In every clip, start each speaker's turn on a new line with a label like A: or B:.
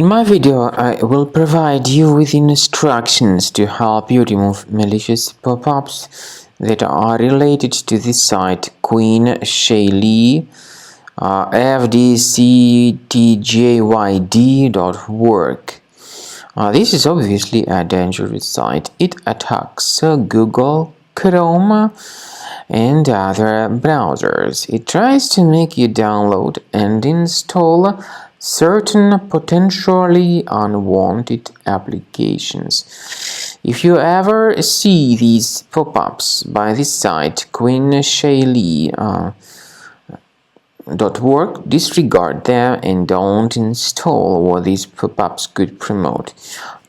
A: In my video, I will provide you with instructions to help you remove malicious pop-ups that are related to this site Queenshaylee-fdctjyd.work. This is obviously a dangerous site. It attacks Google, Chrome, and other browsers. It tries to make you download and install certain potentially unwanted applications. If you ever see these pop-ups by this site, Queenshaylee.work, disregard them and don't install what these pop-ups could promote.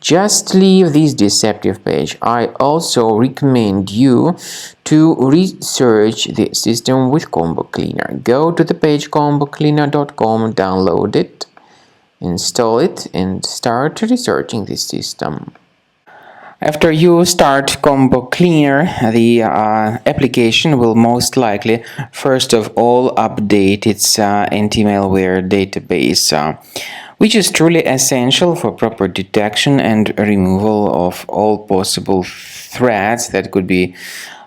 A: Just leave this deceptive page. I also recommend you to research the system with Combo Cleaner. Go to the page combocleaner.com, download it, install it, and start researching this system. After you start Combo Cleaner, the application will most likely first of all update its anti-malware database, which is truly essential for proper detection and removal of all possible threats that could be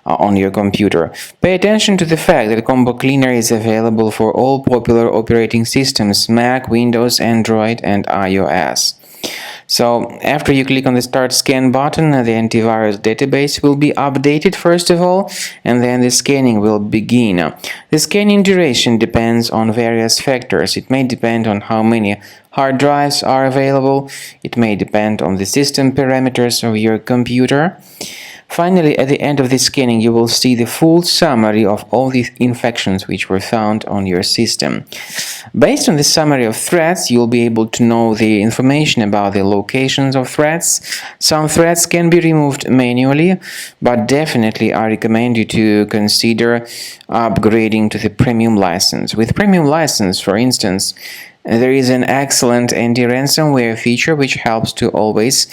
A: on your computer. Pay attention to the fact that Combo Cleaner is available for all popular operating systems: Mac, Windows, Android, and iOS. So after you click on the Start Scan button, the antivirus database will be updated first of all, and then the scanning will begin. The scanning duration depends on various factors. It may depend on how many hard drives are available. It may depend on the system parameters of your computer. Finally, at the end of the scanning, you will see the full summary of all the infections which were found on your system. Based on the summary of threats, you'll be able to know the information about the locations of threats. Some threats can be removed manually, but definitely I recommend you to consider upgrading to the premium license. With premium license, for instance, there is an excellent anti-ransomware feature which helps to always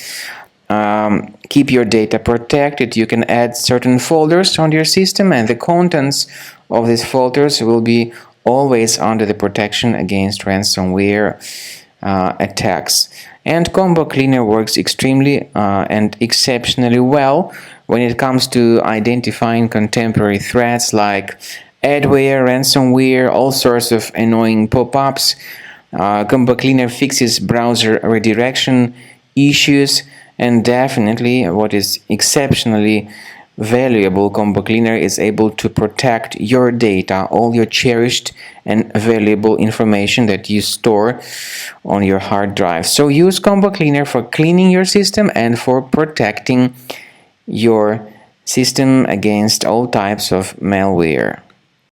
A: keep your data protected. You can add certain folders on your system, and the contents of these folders will be always under the protection against ransomware attacks. And Combo Cleaner works extremely and exceptionally well when it comes to identifying contemporary threats like adware, ransomware, all sorts of annoying pop-ups. Combo Cleaner fixes browser redirection issues. And definitely, what is exceptionally valuable, Combo Cleaner is able to protect your data, all your cherished and valuable information that you store on your hard drive. So use Combo Cleaner for cleaning your system and for protecting your system against all types of malware.